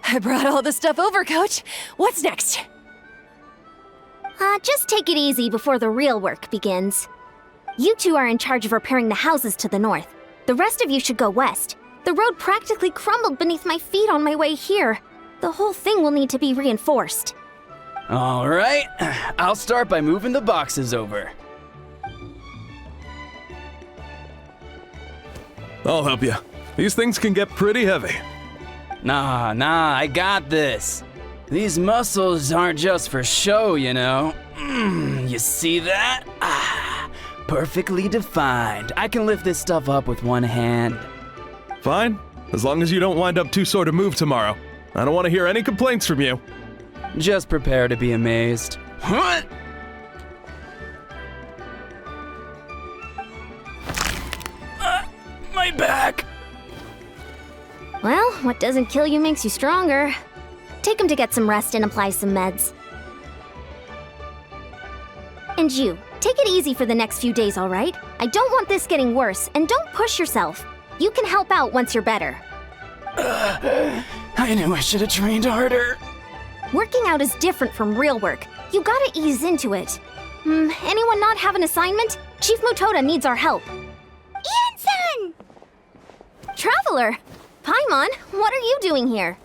I brought all the stuff over, Coach. What's next? Just take it easy before the real work begins. You two are in charge of repairing the houses to the north. The rest of you should go west. The road practically crumbled beneath my feet on my way here. The whole thing will need to be reinforced. All right, I'll start by moving the boxes over. I'll help you. These things can get pretty heavy. Nah, I got this. These muscles aren't just for show, you know. You see that? Perfectly defined. I can lift this stuff up with one hand. Fine, as long as you don't wind up too sore to move tomorrow. I don't want to hear any complaints from you. Just prepare to be amazed. Huh? My back! Well, what doesn't kill you makes you stronger. Take him to get some rest and apply some meds. And you, take it easy for the next few days, all right? I don't want this getting worse, and don't push yourself. You can help out once you're better. I knew I should have trained harder. Working out is different from real work. You gotta ease into it. Anyone not have an assignment? Chief Mutoda needs our help. Ian-san! Traveler! Paimon, what are you doing here?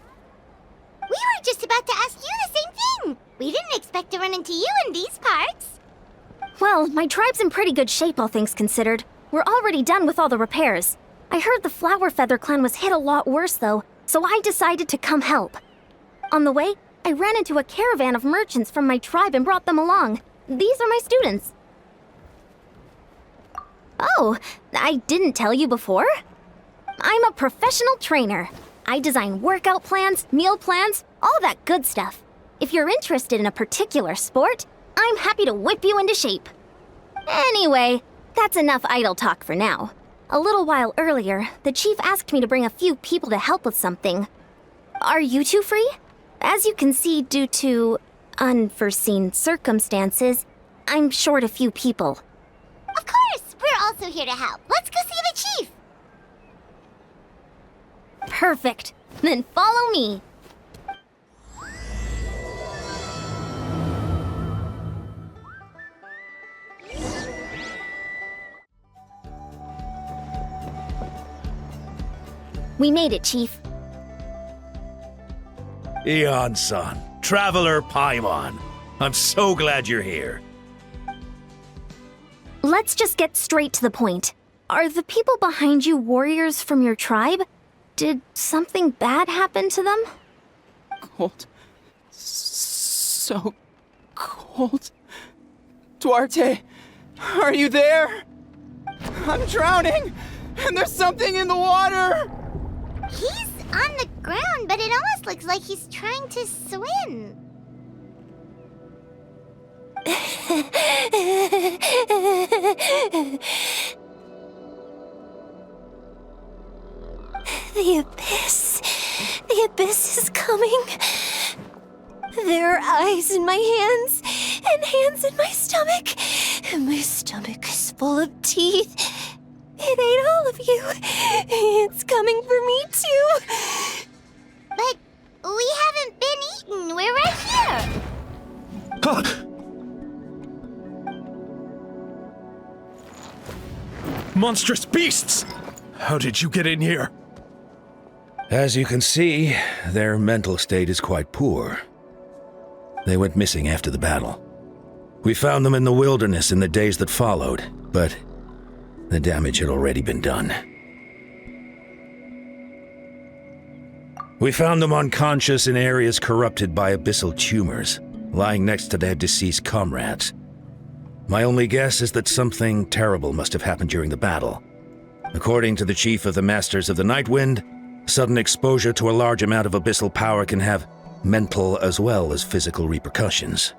We were just about to ask you the same thing. We didn't expect to run into you in these parts. Well, my tribe's in pretty good shape, all things considered. We're already done with all the repairs. I heard the Flower Feather clan was hit a lot worse, though, so I decided to come help. On the way, I ran into a caravan of merchants from my tribe and brought them along. These are my students. Oh, I didn't tell you before? I'm a professional trainer. I design workout plans, meal plans, all that good stuff. If you're interested in a particular sport, I'm happy to whip you into shape. Anyway, that's enough idle talk for now. A little while earlier, the chief asked me to bring a few people to help with something. Are you two free? As you can see, due to unforeseen circumstances, I'm short a few people. Of course, we're also here to help. Let's go see the chief. Perfect. Then follow me. We made it, Chief. Eon-san, Traveler Paimon. I'm so glad you're here. Let's just get straight to the point. Are the people behind you warriors from your tribe? Did something bad happen to them? Cold. So cold. Duarte, are you there? I'm drowning, and there's something in the water! He's on the ground, but it almost looks like he's trying to swim. The abyss. The abyss is coming. There are eyes in my hands, and hands in my stomach. And my stomach is full of teeth. It ate all of you. It's coming for me, too. But we haven't been eaten. We're right here. Monstrous beasts! How did you get in here? As you can see, their mental state is quite poor. They went missing after the battle. We found them in the wilderness in the days that followed, but the damage had already been done. We found them unconscious in areas corrupted by abyssal tumors, lying next to their deceased comrades. My only guess is that something terrible must have happened during the battle. According to the chief of the Masters of the Nightwind, sudden exposure to a large amount of abyssal power can have mental as well as physical repercussions.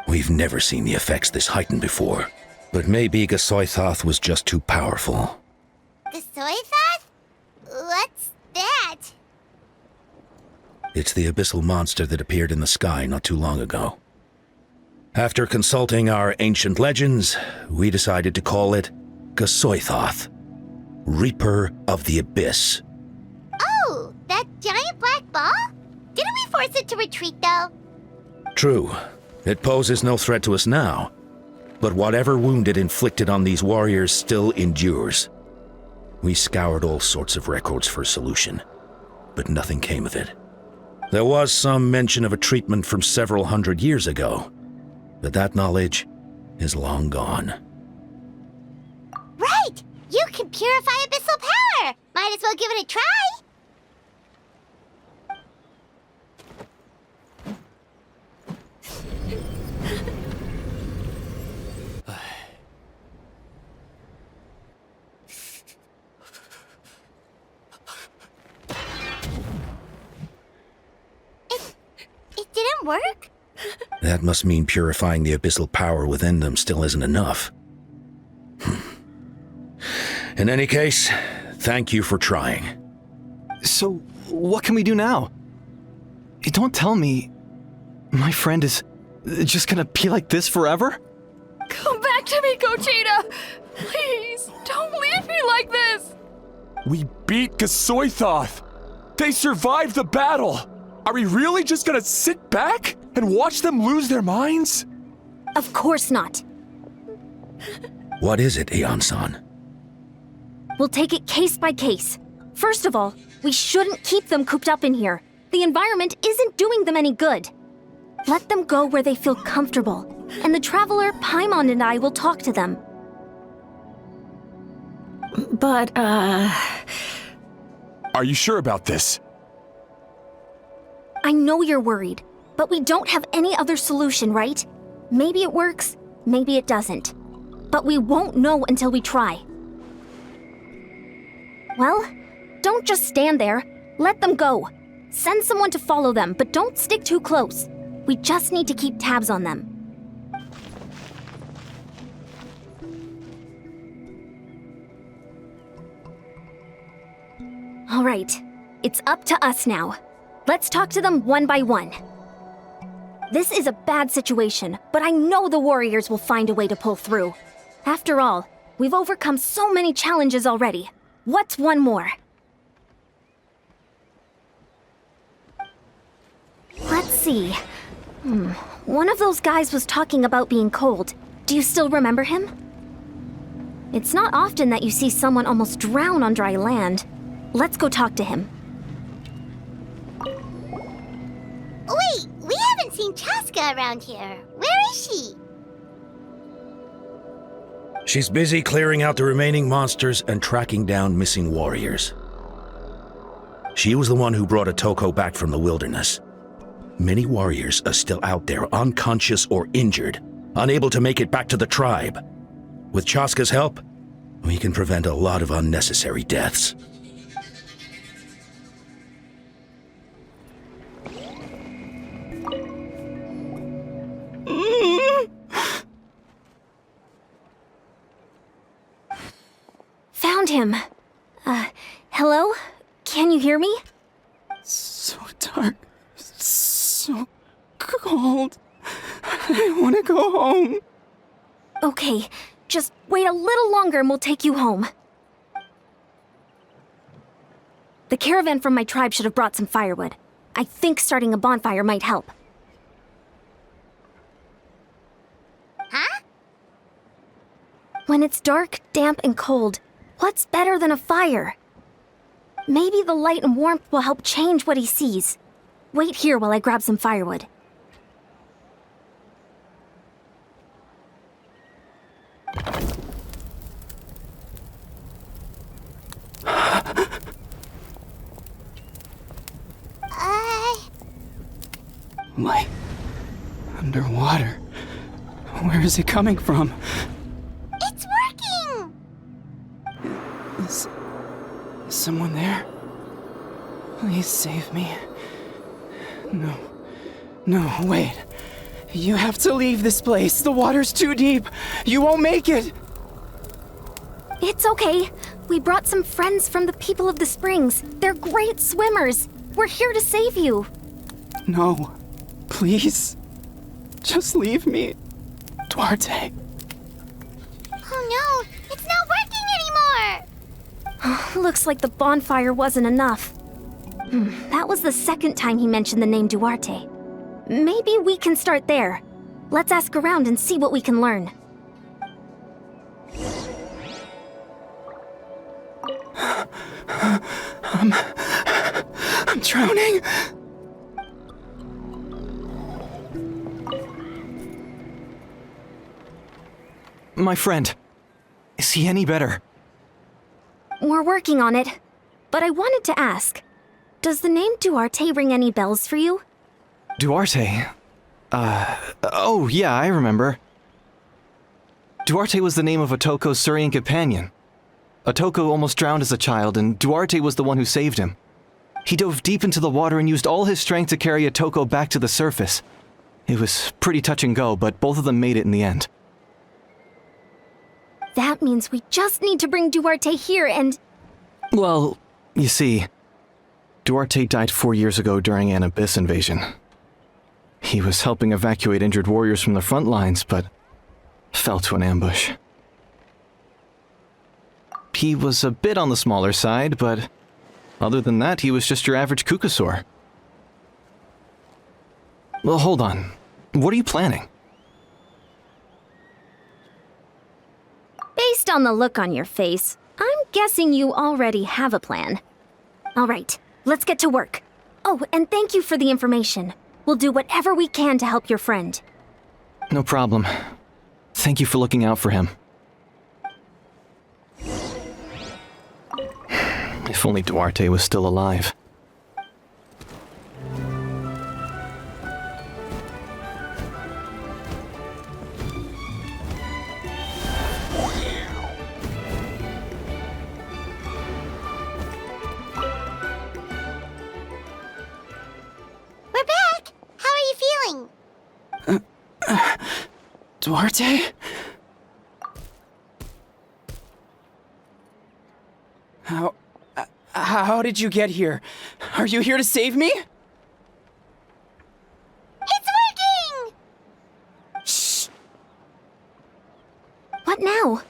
We've never seen the effects this heightened before, but maybe Gasoithoth was just too powerful. The soy thought? What's that? It's the abyssal monster that appeared in the sky not too long ago. After consulting our ancient legends, we decided to call it Gasoithoth, Reaper of the Abyss. Oh, that giant black ball? Didn't we force it to retreat, though? True. It poses no threat to us now. But whatever wound it inflicted on these warriors still endures. We scoured all sorts of records for a solution, but nothing came of it. There was some mention of a treatment from several hundred years ago, but that knowledge is long gone. Right! You can purify abyssal power! Might as well give it a try! It didn't work? That must mean purifying the abyssal power within them still isn't enough. In any case, thank you for trying. So, what can we do now? Don't tell me my friend is just gonna be like this forever? Come back to me, Gogeta! Please, don't leave me like this! We beat Gasoithoth! They survived the battle! Are we really just gonna sit back and watch them lose their minds? Of course not. What is it, Aeon-san? We'll take it case by case. First of all, we shouldn't keep them cooped up in here. The environment isn't doing them any good. Let them go where they feel comfortable, and the Traveler, Paimon, and I will talk to them. But, Are you sure about this? I know you're worried, but we don't have any other solution, right? Maybe it works, maybe it doesn't. But we won't know until we try. Well, don't just stand there. Let them go. Send someone to follow them, but don't stick too close. We just need to keep tabs on them. All right, it's up to us now. Let's talk to them one by one. This is a bad situation, but I know the warriors will find a way to pull through. After all, we've overcome so many challenges already. What's one more? Let's see. One of those guys was talking about being cold. Do you still remember him? It's not often that you see someone almost drown on dry land. Let's go talk to him. Wait, we haven't seen Chaska around here. Where is she? She's busy clearing out the remaining monsters and tracking down missing warriors. She was the one who brought Otoko back from the wilderness. Many warriors are still out there, unconscious or injured, unable to make it back to the tribe. With Chaska's help, we can prevent a lot of unnecessary deaths. Found him. Hello? Can you hear me? So dark. So cold. I want to go home. Okay, just wait a little longer and we'll take you home. The caravan from my tribe should have brought some firewood. I think starting a bonfire might help. Huh? When it's dark, damp, and cold, what's better than a fire? Maybe the light and warmth will help change what he sees. Wait here while I grab some firewood. Light. Underwater. Where is it coming from? It's working! Is someone there? Please save me. No, wait. You have to leave this place. The water's too deep. You won't make it. It's okay. We brought some friends from the people of the springs. They're great swimmers. We're here to save you. No. Please. Just leave me. Duarte. Oh no, it's not working anymore! Looks like the bonfire wasn't enough. That was the second time he mentioned the name Duarte. Maybe we can start there. Let's ask around and see what we can learn. I'm drowning. My friend, is he any better? We're working on it. But I wanted to ask, does the name Duarte ring any bells for you? Duarte? Oh yeah, I remember. Duarte was the name of Otoko's Surian companion. Otoko almost drowned as a child, and Duarte was the one who saved him. He dove deep into the water and used all his strength to carry Otoko back to the surface. It was pretty touch and go, but both of them made it in the end. That means we just need to bring Duarte here and... Well, you see, Duarte died 4 years ago during an Abyss invasion. He was helping evacuate injured warriors from the front lines, but fell to an ambush. He was a bit on the smaller side, but other than that, he was just your average Kukasaur. Well, hold on. What are you planning? Based on the look on your face, I'm guessing you already have a plan. All right, let's get to work. Oh, and thank you for the information. We'll do whatever we can to help your friend. No problem. Thank you for looking out for him. If only Duarte was still alive. We're back! How are you feeling? Duarte? How did you get here? Are you here to save me? It's working! Shh! What now?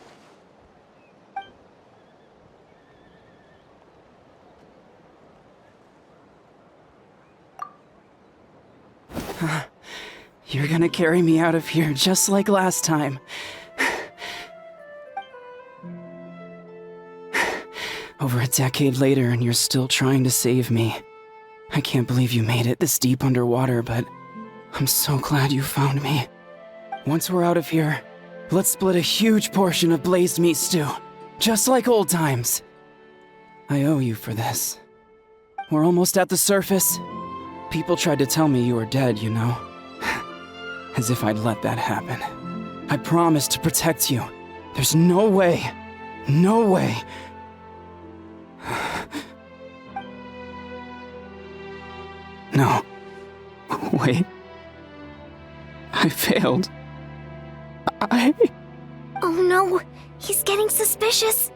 You're gonna carry me out of here just like last time. Over a decade later, and you're still trying to save me. I can't believe you made it this deep underwater, but I'm so glad you found me. Once we're out of here, let's split a huge portion of blazed meat stew, just like old times. I owe you for this. We're almost at the surface. People tried to tell me you were dead, you know. As if I'd let that happen. I promised to protect you. There's no way. No way. No. Wait. I failed. Oh no, he's getting suspicious.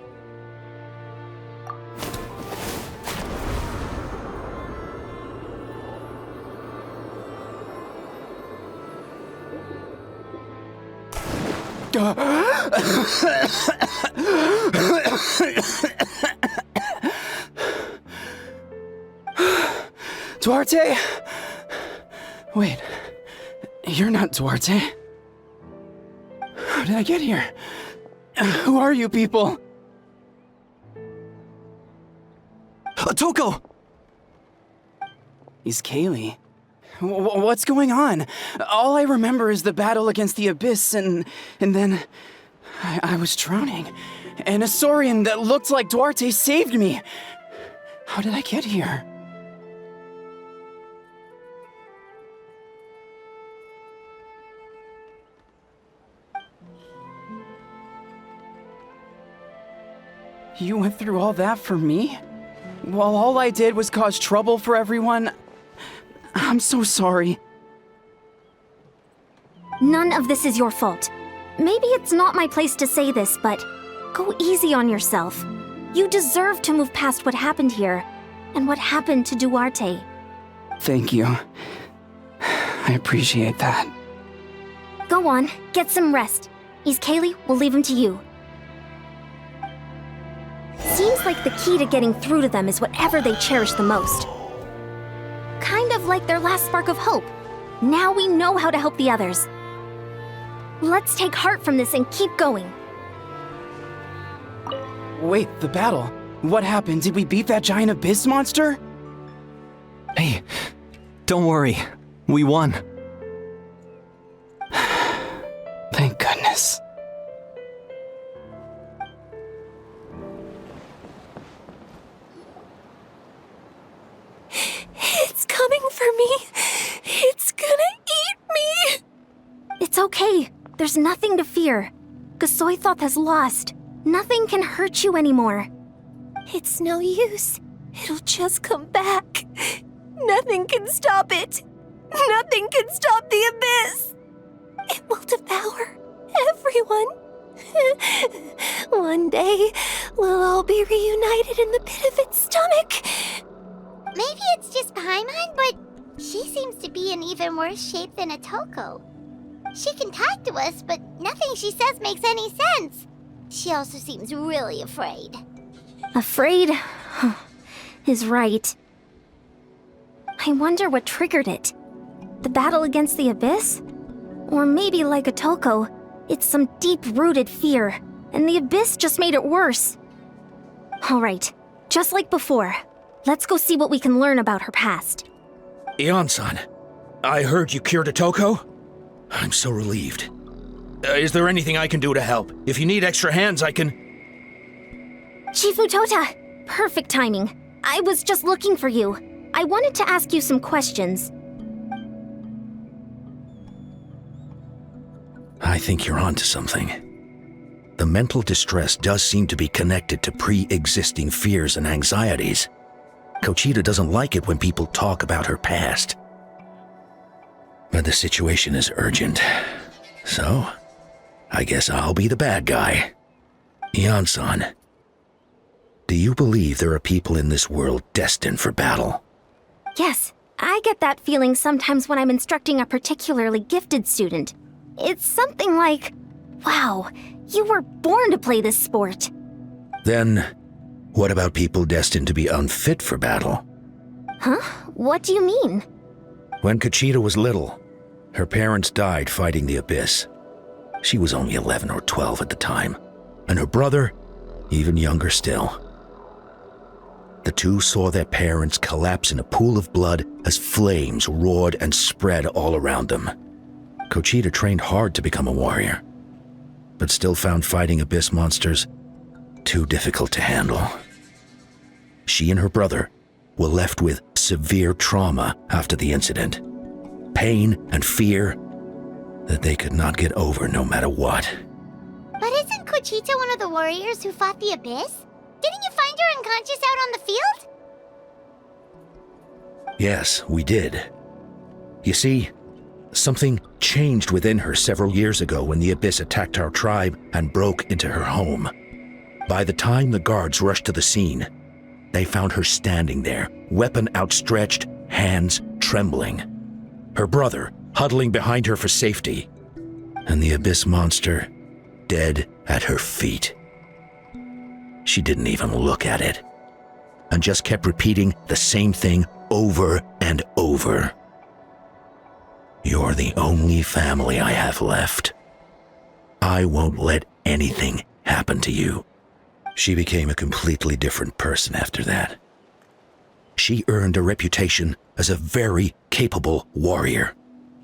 Duarte? Wait, you're not Duarte. How did I get here? Who are you people? Otoko! He's Kaylee. What's going on? All I remember is the battle against the Abyss, and then I was drowning. And a Saurian that looked like Duarte saved me. How did I get here? You went through all that for me? While all I did was cause trouble for everyone? I'm so sorry. None of this is your fault. Maybe it's not my place to say this, but go easy on yourself. You deserve to move past what happened here, and what happened to Duarte. Thank you. I appreciate that. Go on, get some rest. Kaylee, we'll leave him to you. Seems like the key to getting through to them is whatever they cherish the most. like their last spark of hope. Now we know how to help the others. Let's take heart from this and keep going. Wait, the battle. What happened? Did we beat that giant abyss monster? Hey, don't worry. We won. Thank goodness. It's coming for me. It's gonna eat me. It's okay. There's nothing to fear. Gasoithoth has lost. Nothing can hurt you anymore. It's no use. It'll just come back. Nothing can stop it. Nothing can stop the abyss. It will devour everyone. One day, we'll all be reunited in the pit of its stomach. Maybe it's just Paimon, but she seems to be in even worse shape than Otoko. She can talk to us, but nothing she says makes any sense. She also seems really afraid. Afraid is right. I wonder what triggered it. The battle against the abyss? Or maybe like Otoko, it's some deep-rooted fear, and the abyss just made it worse. Alright, just like before, let's go see what we can learn about her past. Ion-san, I heard you cured Otoko? I'm so relieved. Is there anything I can do to help? If you need extra hands, I can... Chifu Tota! Perfect timing. I was just looking for you. I wanted to ask you some questions. I think you're onto something. The mental distress does seem to be connected to pre-existing fears and anxieties. Kochita doesn't like it when people talk about her past. But the situation is urgent. So, I guess I'll be the bad guy. Ion-san, do you believe there are people in this world destined for battle? Yes, I get that feeling sometimes when I'm instructing a particularly gifted student. It's something like, wow, you were born to play this sport. Then, what about people destined to be unfit for battle? Huh? What do you mean? When Kochita was little, her parents died fighting the abyss. She was only 11 or 12 at the time, and her brother, even younger still. The two saw their parents collapse in a pool of blood as flames roared and spread all around them. Kochita trained hard to become a warrior, but still found fighting abyss monsters too difficult to handle. She and her brother were left with severe trauma after the incident, pain and fear that they could not get over no matter what. But isn't Kochita one of the warriors who fought the abyss? Didn't you find her unconscious out on the field? Yes, we did. You see, something changed within her several years ago when the abyss attacked our tribe and broke into her home. By the time the guards rushed to the scene, they found her standing there, weapon outstretched, hands trembling. Her brother huddling behind her for safety, and the abyss monster dead at her feet. She didn't even look at it, and just kept repeating the same thing over and over. You're the only family I have left. I won't let anything happen to you. She became a completely different person after that. She earned a reputation as a very capable warrior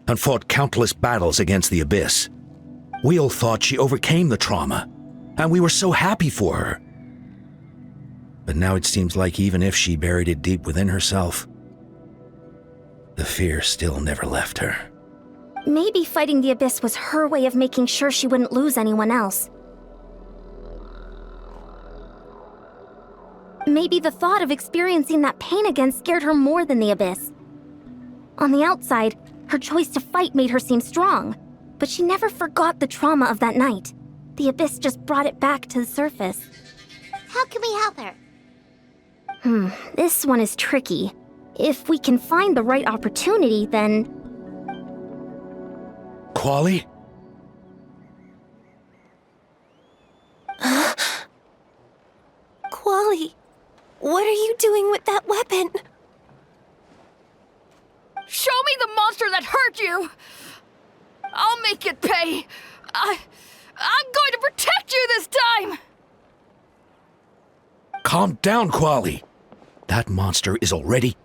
and fought countless battles against the abyss. We all thought she overcame the trauma, and we were so happy for her. But now it seems like even if she buried it deep within herself, the fear still never left her. Maybe fighting the abyss was her way of making sure she wouldn't lose anyone else. Maybe the thought of experiencing that pain again scared her more than the abyss. On the outside, her choice to fight made her seem strong, but she never forgot the trauma of that night. The abyss just brought it back to the surface. How can we help her? This one is tricky. If we can find the right opportunity, then... Quali? Quali, what are you doing with that weapon? Show me the monster that hurt you! I'll make it pay! I'm going to protect you this time! Calm down, Quali. That monster is already...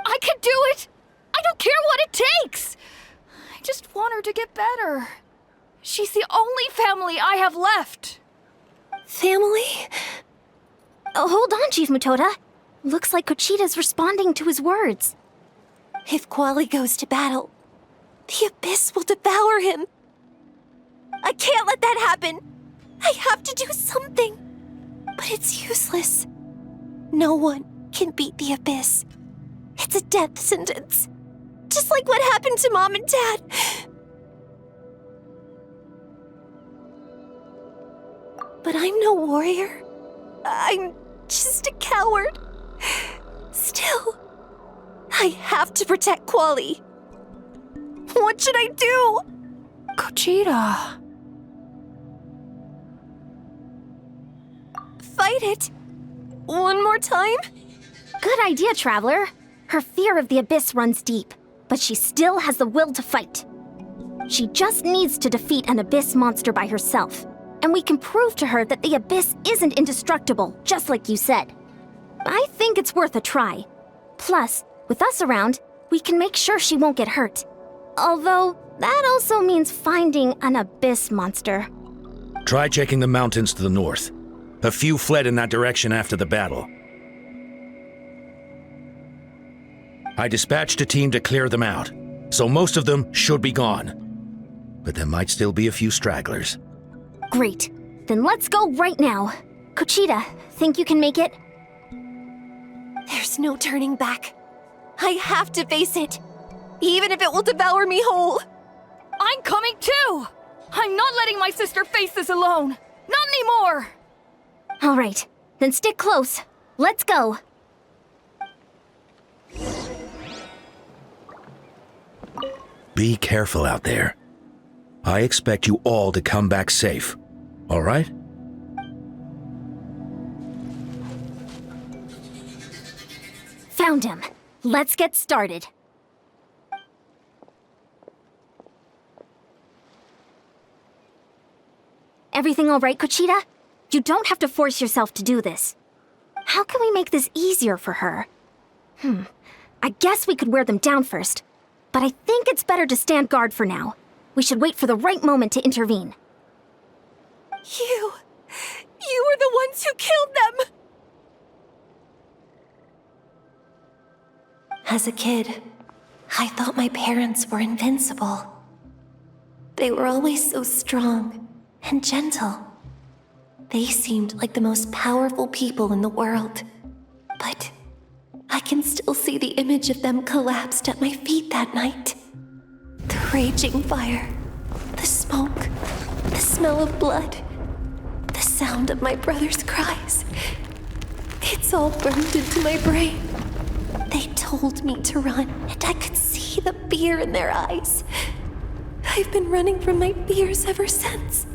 I can do it! I don't care what it takes! I just want her to get better. She's the only family I have left. Family? Oh, hold on, Chief Mutoda. Looks like Kochita's responding to his words. If Quali goes to battle, the Abyss will devour him. I can't let that happen. I have to do something. But it's useless. No one can beat the Abyss. It's a death sentence. Just like what happened to Mom and Dad. But I'm no warrior. I'm just a coward. Still, I have to protect Quali. What should I do? Kochita. Fight it. One more time? Good idea, Traveler. Her fear of the Abyss runs deep, but she still has the will to fight. She just needs to defeat an Abyss monster by herself, and we can prove to her that the Abyss isn't indestructible, just like you said. I think it's worth a try. Plus, with us around, we can make sure she won't get hurt. Although, that also means finding an Abyss monster. Try checking the mountains to the north. A few fled in that direction after the battle. I dispatched a team to clear them out, so most of them should be gone. But there might still be a few stragglers. Great. Then let's go right now. Kochita, think you can make it? There's no turning back. I have to face it, even if it will devour me whole. I'm coming too! I'm not letting my sister face this alone! Not anymore! All right, then stick close. Let's go. Be careful out there. I expect you all to come back safe. All right? Found him. Let's get started. Everything all right, Kochita? You don't have to force yourself to do this. How can we make this easier for her? I guess we could wear them down first. But I think it's better to stand guard for now. We should wait for the right moment to intervene. You were the ones who killed them! As a kid, I thought my parents were invincible. They were always so strong and gentle. They seemed like the most powerful people in the world. But I can still see the image of them collapsed at my feet that night. The raging fire, the smoke, the smell of blood, the sound of my brother's cries. It's all burned into my brain. They told me to run, and I could see the fear in their eyes. I've been running from my fears ever since.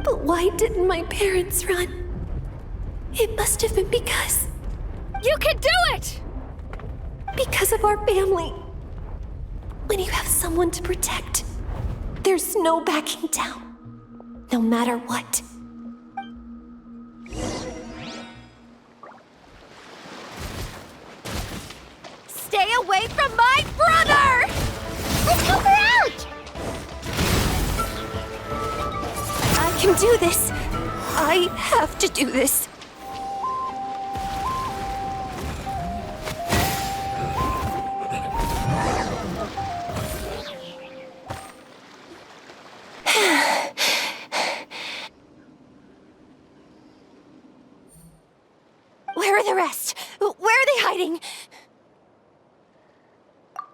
But why didn't my parents run? It must have been because... You can do it! Because of our family. When you have someone to protect, there's no backing down, no matter what. Stay away from my brother! Let's help her out! I can do this. I have to do this. Where are the rest? Where are they hiding?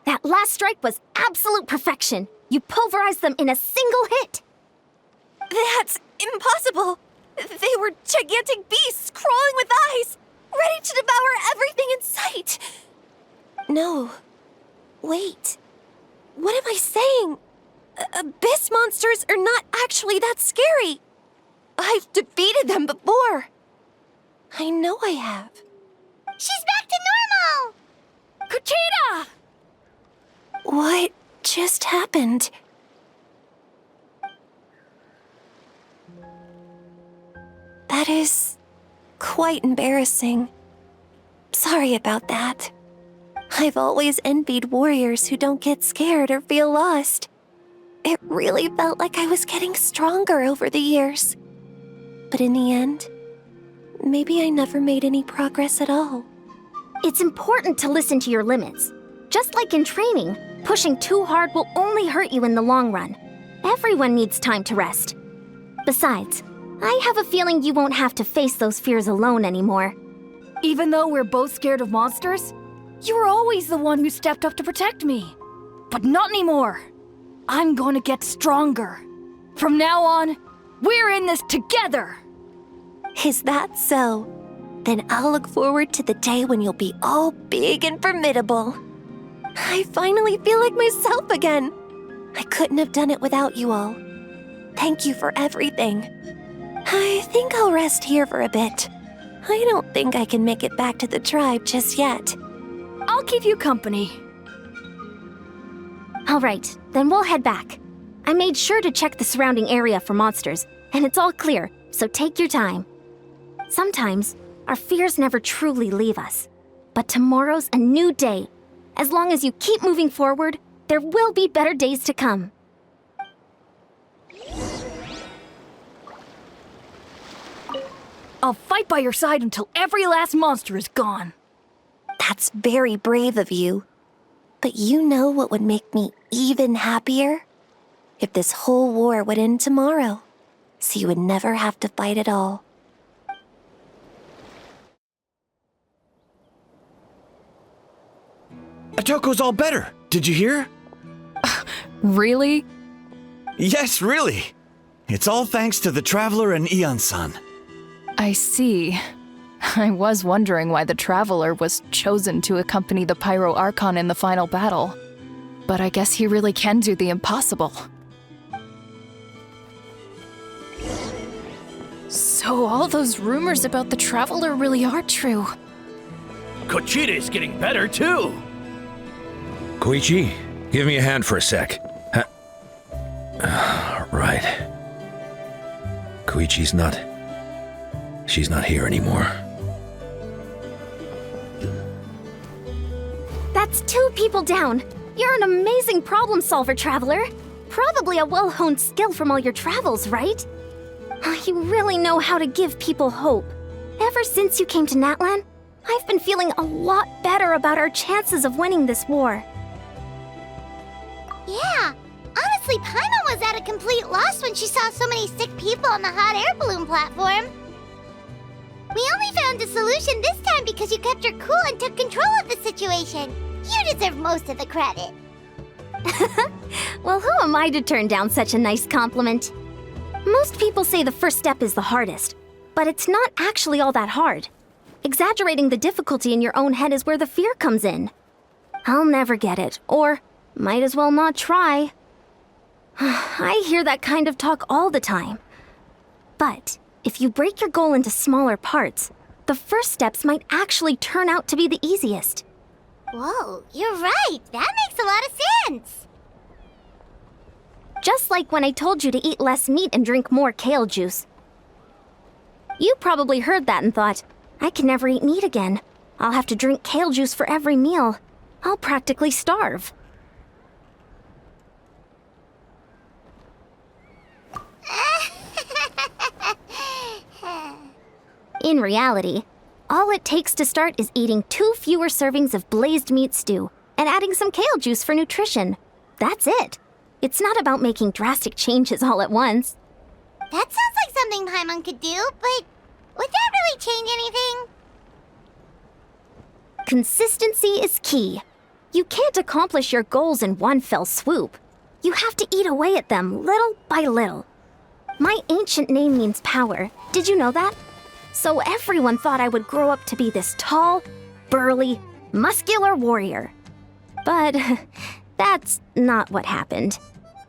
That last strike was absolute perfection. You pulverized them in a single hit. That's impossible. They were gigantic beasts crawling with eyes, ready to devour everything in sight. No. Wait. What am I saying? Abyss monsters are not actually that scary. I've defeated them before. I know I have. She's back to normal! Kochita! What just happened? That is quite embarrassing. Sorry about that. I've always envied warriors who don't get scared or feel lost. It really felt like I was getting stronger over the years. But in the end, maybe I never made any progress at all. It's important to listen to your limits. Just like in training, pushing too hard will only hurt you in the long run. Everyone needs time to rest. Besides, I have a feeling you won't have to face those fears alone anymore. Even though we're both scared of monsters, you were always the one who stepped up to protect me. But not anymore. I'm going to get stronger. From now on, we're in this together. Is that so? Then I'll look forward to the day when you'll be all big and formidable. I finally feel like myself again. I couldn't have done it without you all. Thank you for everything. I think I'll rest here for a bit. I don't think I can make it back to the tribe just yet. I'll keep you company. All right, then we'll head back. I made sure to check the surrounding area for monsters, and it's all clear, so take your time. Sometimes, our fears never truly leave us. But tomorrow's a new day. As long as you keep moving forward, there will be better days to come. I'll fight by your side until every last monster is gone. That's very brave of you. But you know what would make me even happier? If this whole war would end tomorrow, so you would never have to fight at all. Otoko's all better. Did you hear? Really? Yes, really. It's all thanks to the Traveler and Ian-san. I see. I was wondering why the Traveler was chosen to accompany the Pyro Archon in the final battle. But I guess he really can do the impossible. So all those rumors about the Traveler really are true. Kochida's getting better, too! Koichi, give me a hand for a sec. Right. Koichi's not... She's not here anymore. That's 2 people down. You're an amazing problem solver, Traveler. Probably a well-honed skill from all your travels, right? You really know how to give people hope. Ever since you came to Natlan, I've been feeling a lot better about our chances of winning this war. Yeah, honestly, Paimon was at a complete loss when she saw so many sick people on the hot air balloon platform. We only found a solution this time because you kept your cool and took control of the situation. You deserve most of the credit. Well, who am I to turn down such a nice compliment? Most people say the first step is the hardest, but it's not actually all that hard. Exaggerating the difficulty in your own head is where the fear comes in. I'll never get it, or might as well not try. I hear that kind of talk all the time. But if you break your goal into smaller parts, the first steps might actually turn out to be the easiest. Whoa, you're right. That makes a lot of sense. Just like when I told you to eat less meat and drink more kale juice. You probably heard that and thought, I can never eat meat again. I'll have to drink kale juice for every meal. I'll practically starve. In reality, all it takes to start is eating 2 fewer servings of blazed meat stew and adding some kale juice for nutrition. That's it. It's not about making drastic changes all at once. That sounds like something Paimon could do, but would that really change anything? Consistency is key. You can't accomplish your goals in one fell swoop. You have to eat away at them little by little. My ancient name means power. Did you know that? So everyone thought I would grow up to be this tall, burly, muscular warrior. But that's not what happened.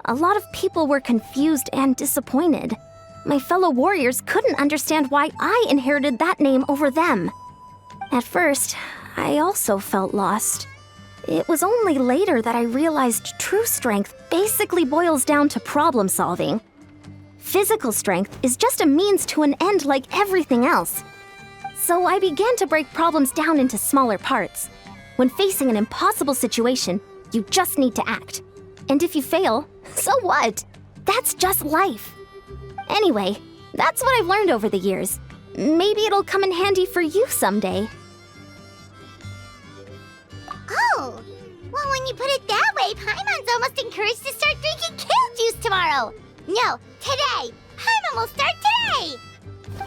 A lot of people were confused and disappointed. My fellow warriors couldn't understand why I inherited that name over them. At first, I also felt lost. It was only later that I realized true strength basically boils down to problem solving. Physical strength is just a means to an end like everything else. So I began to break problems down into smaller parts. When facing an impossible situation, you just need to act. And if you fail, so what? That's just life. Anyway, that's what I've learned over the years. Maybe it'll come in handy for you someday. Oh, well, when you put it that way, Paimon's almost encouraged to start drinking kale juice tomorrow. No, today. Paimon will start today.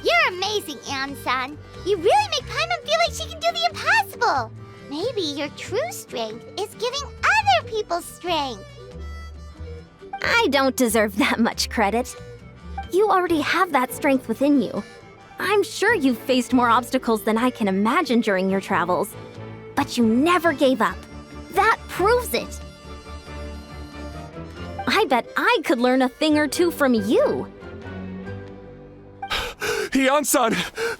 You're amazing, Ansan. You really make Paimon feel like she can do the impossible. Maybe your true strength is giving other people strength. I don't deserve that much credit. You already have that strength within you. I'm sure you've faced more obstacles than I can imagine during your travels. But you never gave up. That proves it. I bet I could learn a thing or two from you. Hyun-san,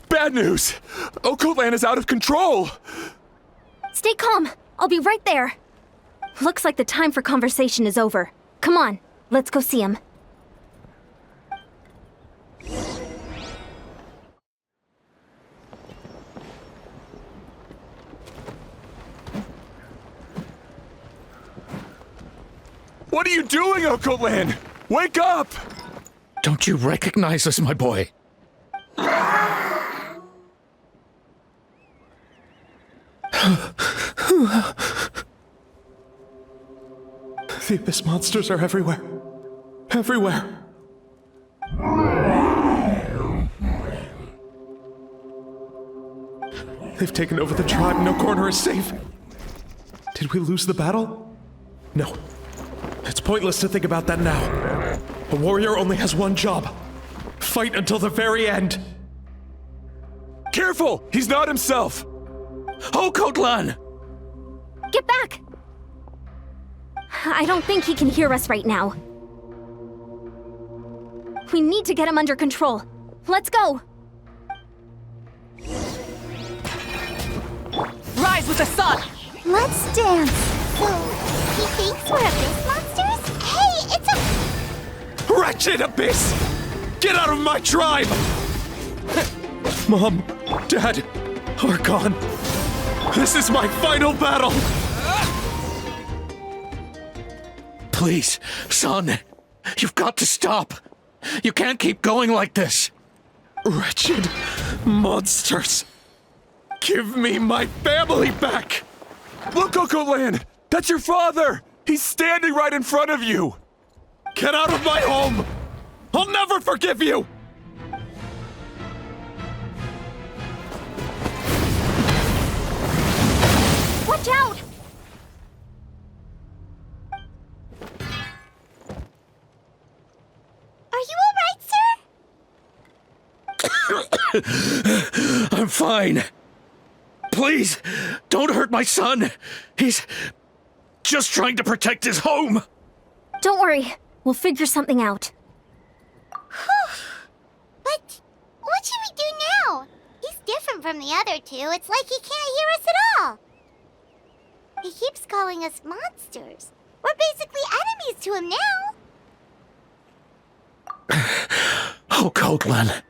bad news! Okotlan is out of control! Stay calm. I'll be right there. Looks like the time for conversation is over. Come on, let's go see him. What are you doing, Okotlan? Wake up! Don't you recognize us, my boy? The Abyss monsters are everywhere. Everywhere. They've taken over the tribe. No corner is safe. Did we lose the battle? No. It's pointless to think about that now. A warrior only has one job. Fight until the very end. Careful! He's not himself! Okotlan! Get back! I don't think he can hear us right now. We need to get him under control. Let's go! Rise with the sun! Let's dance. So, he thinks we're Abyss monsters? Hey, it's a... Wretched Abyss! Get out of my tribe! Mom, Dad, Archon, this is my final battle! Please, son, you've got to stop. You can't keep going like this. Wretched monsters! Give me my family back! Look, Okotlan! That's your father! He's standing right in front of you! Get out of my home! I'll never forgive you! Watch out! Are you alright, sir? I'm fine. Please, don't hurt my son. He's just trying to protect his home. Don't worry, we'll figure something out. But what should we do now? He's different from the other two. It's like he can't hear us at all. He keeps calling us monsters. We're basically enemies to him now. Okotlan.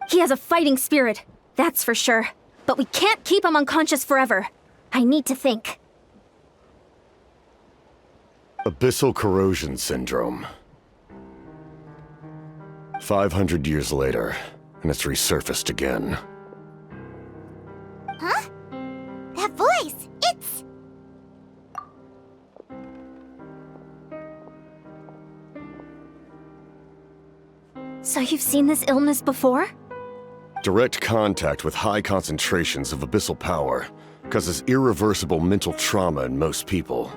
He has a fighting spirit, that's for sure. But we can't keep him unconscious forever. I need to think. Abyssal corrosion syndrome. 500 years later, and it's resurfaced again. Huh? That voice, it's... So you've seen this illness before? Direct contact with high concentrations of abyssal power causes irreversible mental trauma in most people.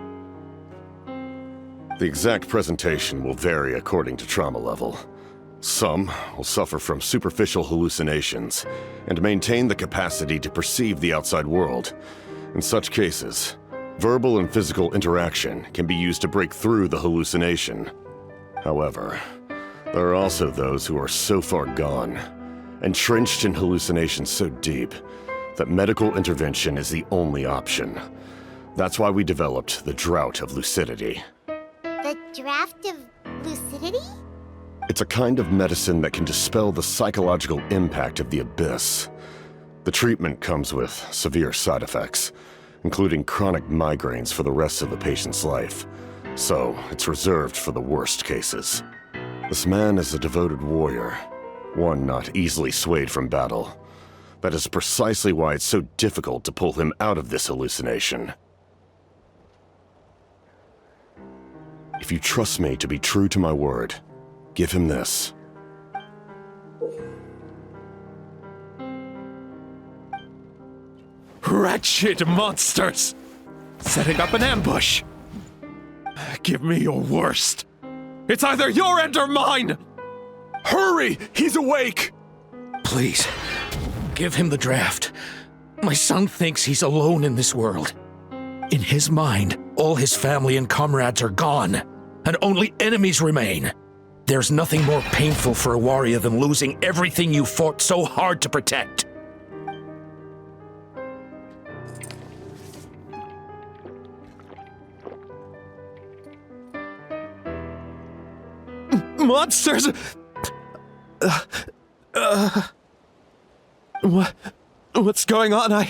The exact presentation will vary according to trauma level. Some will suffer from superficial hallucinations and maintain the capacity to perceive the outside world. In such cases, verbal and physical interaction can be used to break through the hallucination. However, there are also those who are so far gone, entrenched in hallucinations so deep, that medical intervention is the only option. That's why we developed the Drought of Lucidity. The draft of lucidity? It's a kind of medicine that can dispel the psychological impact of the abyss. The treatment comes with severe side effects, including chronic migraines for the rest of the patient's life, so it's reserved for the worst cases. This man is a devoted warrior, one not easily swayed from battle. That is precisely why it's so difficult to pull him out of this hallucination. If you trust me to be true to my word, give him this. Wretched monsters! Setting up an ambush! Give me your worst. It's either your end or mine! Hurry! He's awake! Please, give him the draft. My son thinks he's alone in this world. In his mind, all his family and comrades are gone, and only enemies remain. There's nothing more painful for a warrior than losing everything you fought so hard to protect. Monsters! What's going on?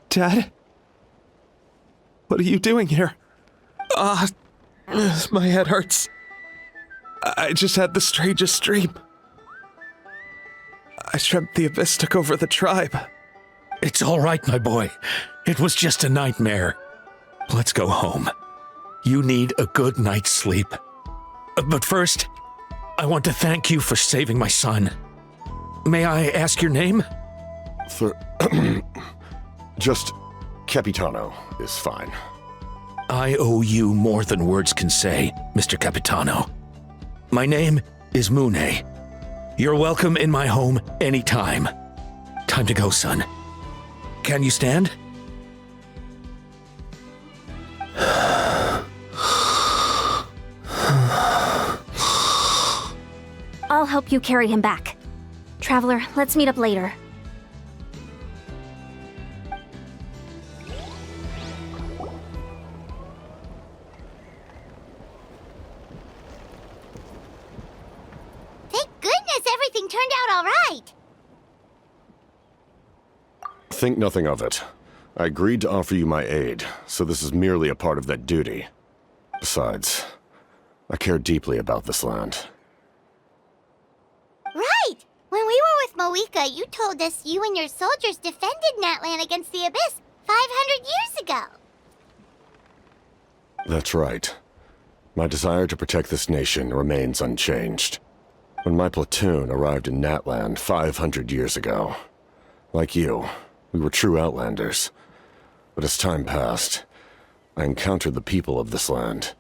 Dad? What are you doing here? My head hurts. I just had the strangest dream. I dreamt the Abyss took over the tribe. It's all right, my boy. It was just a nightmare. Let's go home. You need a good night's sleep. But first, I want to thank you for saving my son. May I ask your name? Just Capitano is fine. I owe you more than words can say, Mr. Capitano. My name is Mune. You're welcome in my home anytime. Time to go, son. Can you stand? I'll help you carry him back. Traveler, let's meet up later. Thank goodness everything turned out all right. Think nothing of it. I agreed to offer you my aid, so this is merely a part of that duty. Besides, I care deeply about this land. Right! When we were with Moika, you told us you and your soldiers defended Natlan against the Abyss 500 years ago. That's right. My desire to protect this nation remains unchanged. When my platoon arrived in Natlan 500 years ago, like you, we were true outlanders. But as time passed, I encountered the people of this land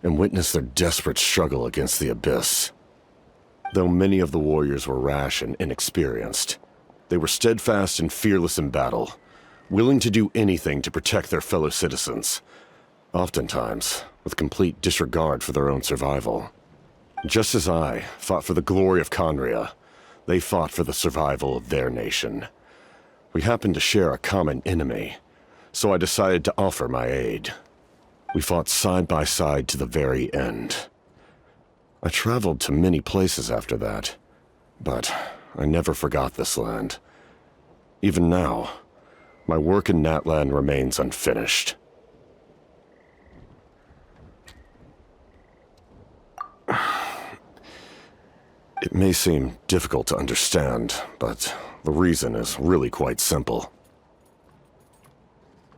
and witnessed their desperate struggle against the Abyss. Though many of the warriors were rash and inexperienced, they were steadfast and fearless in battle, willing to do anything to protect their fellow citizens, oftentimes with complete disregard for their own survival. Just as I fought for the glory of Conria, they fought for the survival of their nation. We happened to share a common enemy, so I decided to offer my aid. We fought side by side to the very end. I traveled to many places after that, but I never forgot this land. Even now, my work in Natlan remains unfinished. It may seem difficult to understand, but the reason is really quite simple.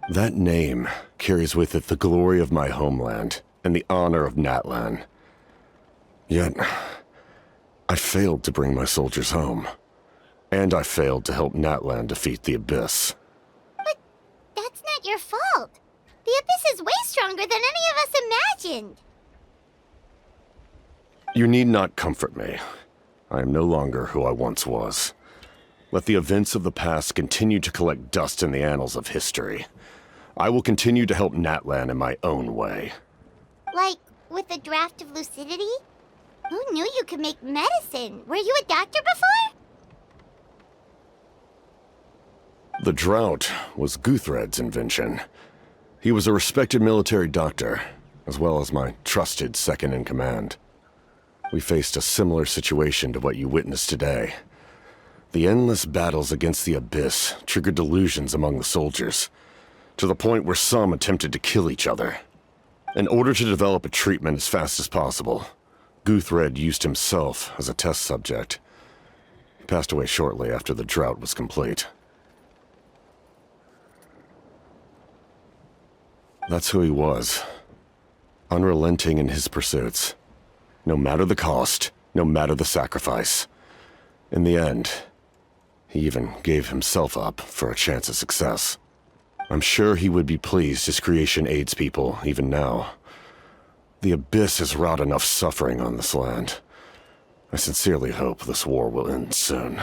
That name carries with it the glory of my homeland and the honor of Natlan. Yet, I failed to bring my soldiers home. And I failed to help Natlan defeat the Abyss. But that's not your fault. The Abyss is way stronger than any of us imagined. You need not comfort me. I am no longer who I once was. Let the events of the past continue to collect dust in the annals of history. I will continue to help Natlan in my own way. Like, with the draft of lucidity? Who knew you could make medicine? Were you a doctor before? The drought was Guthred's invention. He was a respected military doctor, as well as my trusted second-in-command. We faced a similar situation to what you witnessed today. The endless battles against the Abyss triggered delusions among the soldiers, to the point where some attempted to kill each other. In order to develop a treatment as fast as possible, Guthred used himself as a test subject. He passed away shortly after the drought was complete. That's who he was. Unrelenting in his pursuits. No matter the cost, no matter the sacrifice. In the end, he even gave himself up for a chance at success. I'm sure he would be pleased his creation aids people even now. The Abyss has wrought enough suffering on this land. I sincerely hope this war will end soon.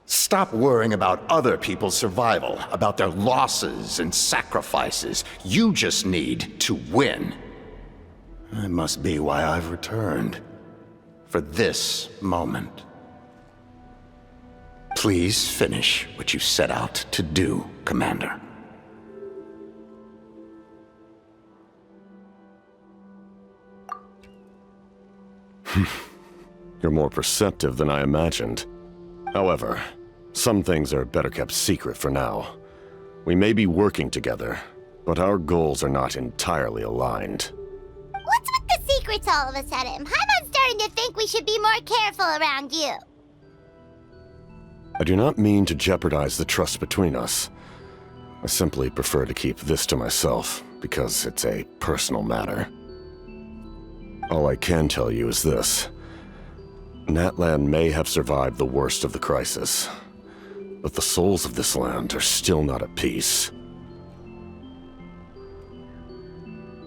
Stop worrying about other people's survival, about their losses and sacrifices. You just need to win. That must be why I've returned. For this moment. Please finish what you set out to do, Commander. You're more perceptive than I imagined. However, some things are better kept secret for now. We may be working together, but our goals are not entirely aligned. What's with the secrets all of a sudden? I'm starting to think we should be more careful around you. I do not mean to jeopardize the trust between us. I simply prefer to keep this to myself, because it's a personal matter. All I can tell you is this. Natlan may have survived the worst of the crisis, but the souls of this land are still not at peace.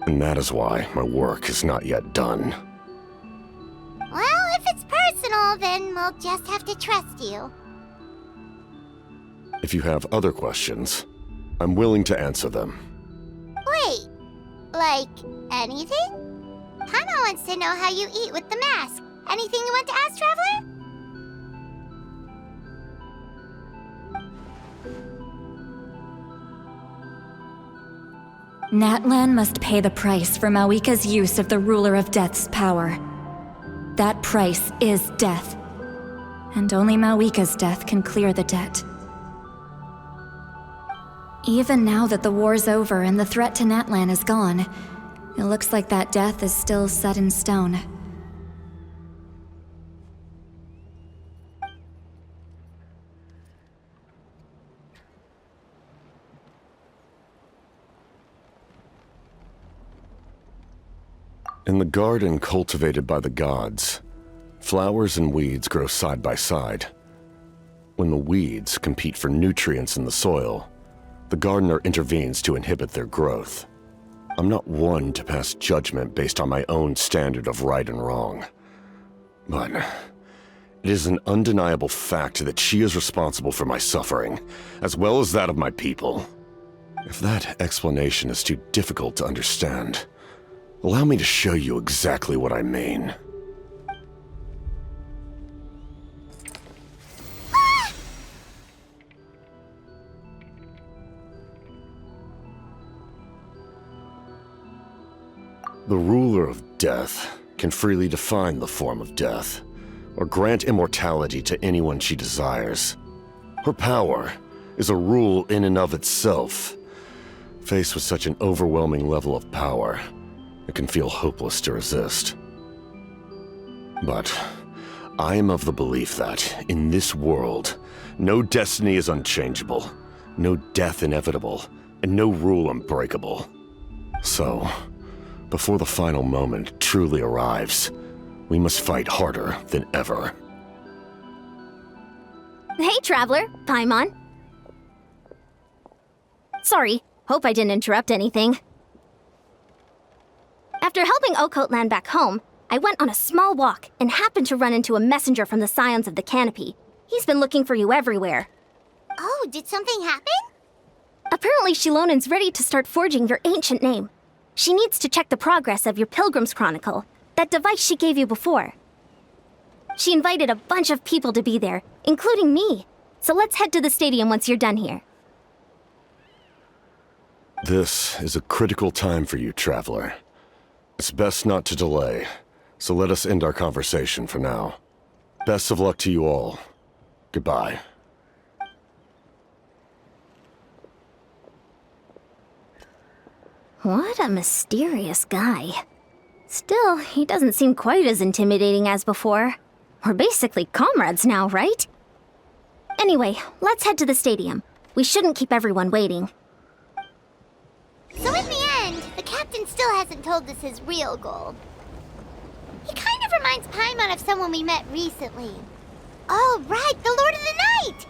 And that is why my work is not yet done. Well, if it's personal, then we'll just have to trust you. If you have other questions, I'm willing to answer them. Wait, like anything? Paimon wants to know how you eat with the mask. Anything you want to ask, Traveler? Natlan must pay the price for Mawika's use of the Ruler of Death's power. That price is death. And only Mawika's death can clear the debt. Even now that the war's over and the threat to Natlan is gone, it looks like that death is still set in stone. In the garden cultivated by the gods, flowers and weeds grow side by side. When the weeds compete for nutrients in the soil, the gardener intervenes to inhibit their growth. I'm not one to pass judgment based on my own standard of right and wrong. But it is an undeniable fact that she is responsible for my suffering, as well as that of my people. If that explanation is too difficult to understand, allow me to show you exactly what I mean. The Ruler of Death can freely define the form of death, or grant immortality to anyone she desires. Her power is a rule in and of itself. Faced with such an overwhelming level of power, it can feel hopeless to resist. But I am of the belief that, in this world, no destiny is unchangeable, no death inevitable, and no rule unbreakable. So, before the final moment truly arrives, we must fight harder than ever. Hey, Traveler, Paimon. Sorry, hope I didn't interrupt anything. After helping Ocote land back home, I went on a small walk and happened to run into a messenger from the Scions of the Canopy. He's been looking for you everywhere. Oh, did something happen? Apparently Shilonen's ready to start forging your ancient name. She needs to check the progress of your Pilgrim's Chronicle, that device she gave you before. She invited a bunch of people to be there, including me. So let's head to the stadium once you're done here. This is a critical time for you, Traveler. It's best not to delay, so let us end our conversation for now. Best of luck to you all. Goodbye. What a mysterious guy. Still, he doesn't seem quite as intimidating as before. We're basically comrades now, right? Anyway, let's head to the stadium. We shouldn't keep everyone waiting. So in the end, the captain still hasn't told us his real goal. He kind of reminds Paimon of someone we met recently. Oh, right, the Lord of the Night!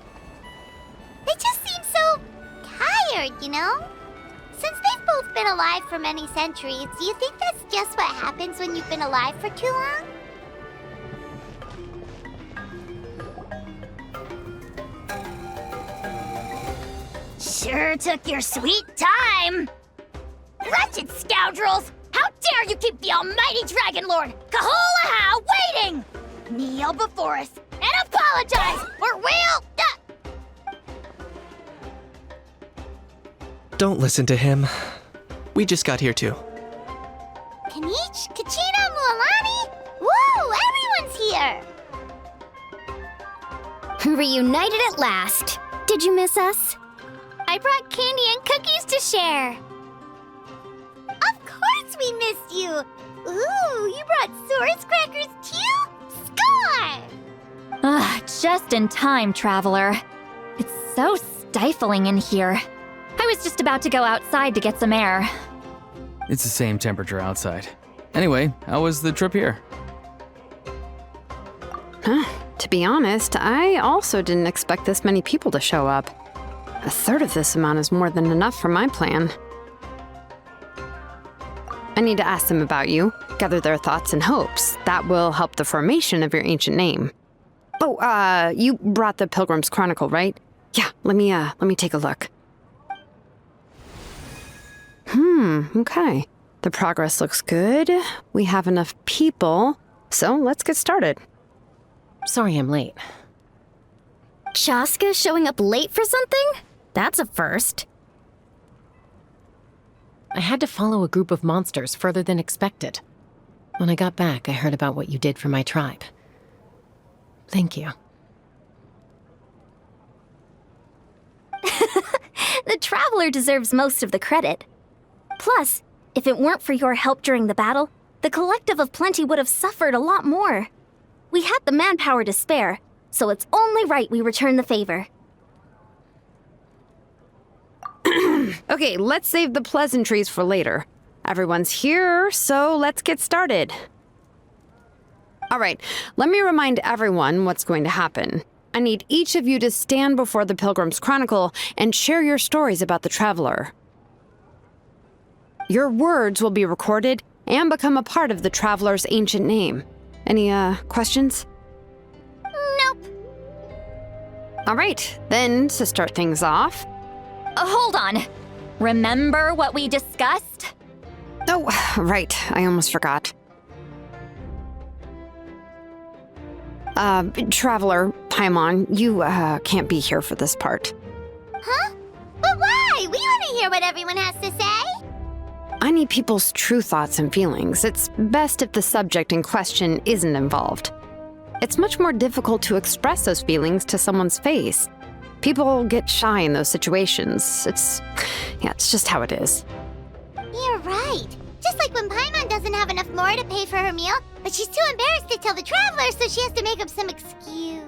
They just seem so tired, you know? Since they've both been alive for many centuries, do you think that's just what happens when you've been alive for too long? Sure took your sweet time! Wretched scoundrels! How dare you keep the almighty Dragon Lord, Kahulaha, waiting! Kneel before us and apologize, or we'll... Don't listen to him. We just got here too. Kanich, Kachina, Mualani? Woo, everyone's here! Reunited at last. Did you miss us? I brought candy and cookies to share. Of course we missed you. Ooh, you brought Source crackers too? Score! Just in time, Traveler. It's so stifling in here. I was just about to go outside to get some air. It's the same temperature outside. Anyway, how was the trip here? To be honest, I also didn't expect this many people to show up. A third of this amount is more than enough for my plan. I need to ask them about you, gather their thoughts and hopes. That will help the formation of your ancient name. Oh, you brought the Pilgrim's Chronicle, right? Yeah, let me take a look. Okay. The progress looks good. We have enough people, so let's get started. Sorry I'm late. Chaska showing up late for something? That's a first. I had to follow a group of monsters further than expected. When I got back, I heard about what you did for my tribe. Thank you. The Traveler deserves most of the credit. Plus, if it weren't for your help during the battle, the Collective of Plenty would have suffered a lot more. We had the manpower to spare, so it's only right we return the favor. Okay, let's save the pleasantries for later. Everyone's here, so let's get started. All right, let me remind everyone what's going to happen. I need each of you to stand before the Pilgrim's Chronicle and share your stories about the Traveler. Your words will be recorded and become a part of the Traveler's ancient name. Any, questions? Nope. All right, then, to start things off... Hold on. Remember what we discussed? Oh, right, I almost forgot. Traveler, Paimon, you, can't be here for this part. Huh? But why? We want to hear what everyone has to say. I need people's true thoughts and feelings. It's best if the subject in question isn't involved. It's much more difficult to express those feelings to someone's face. People get shy in those situations. It's just how it is. You're right. Just like when Paimon doesn't have enough more to pay for her meal, but she's too embarrassed to tell the Traveler, so she has to make up some excuse.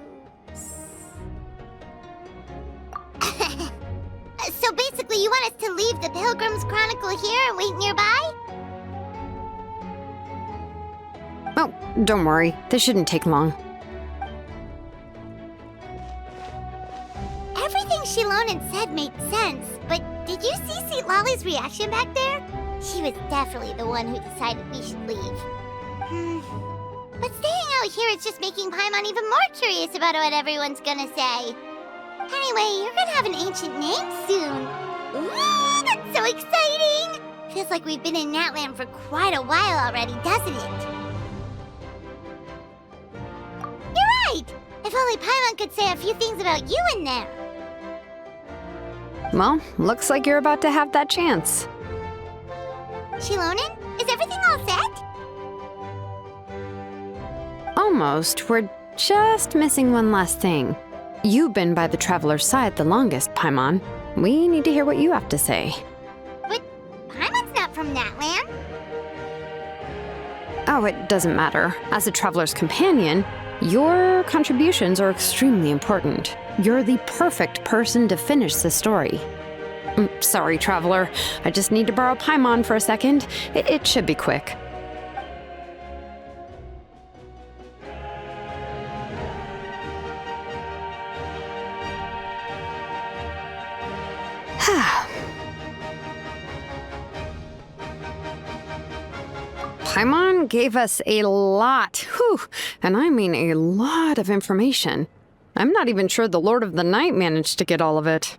So basically, you want us to leave the Pilgrim's Chronicle here and wait nearby? Oh, don't worry. This shouldn't take long. Everything Shilonen said made sense, but did you see Sweet Lolly's reaction back there? She was definitely the one who decided we should leave. But staying out here is just making Paimon even more curious about what everyone's gonna say. Anyway, you're gonna have an ancient name soon. Ooh, that's so exciting! Feels like we've been in Natlan for quite a while already, doesn't it? right! If only Paimon could say a few things about you in there. Well, looks like you're about to have that chance. Shilonen, is everything all set? Almost. We're just missing one last thing. You've been by the Traveler's side the longest, Paimon. We need to hear what you have to say. But Paimon's not from Natlan. Oh, it doesn't matter. As a Traveler's companion, your contributions are extremely important. You're the perfect person to finish the story. Sorry, Traveler. I just need to borrow Paimon for a second. It should be quick. Paimon gave us a lot, and I mean a lot of information. I'm not even sure the Lord of the Night managed to get all of it.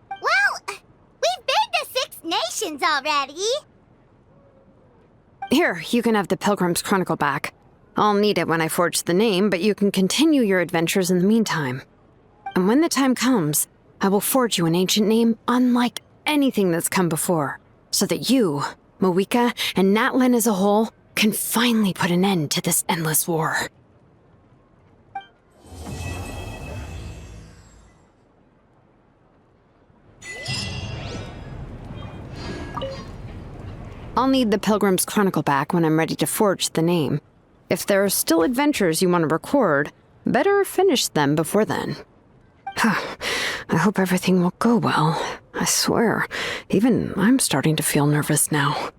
Well, we've been to 6 nations already. Here, you can have the Pilgrim's Chronicle back. I'll need it when I forge the name, but you can continue your adventures in the meantime. And when the time comes, I will forge you an ancient name unlike anything that's come before, so that you, Mawika, and Natlan as a whole can finally put an end to this endless war. I'll need the Pilgrim's Chronicle back when I'm ready to forge the name. If there are still adventures you want to record, better finish them before then. I hope everything will go well. I swear, even I'm starting to feel nervous now.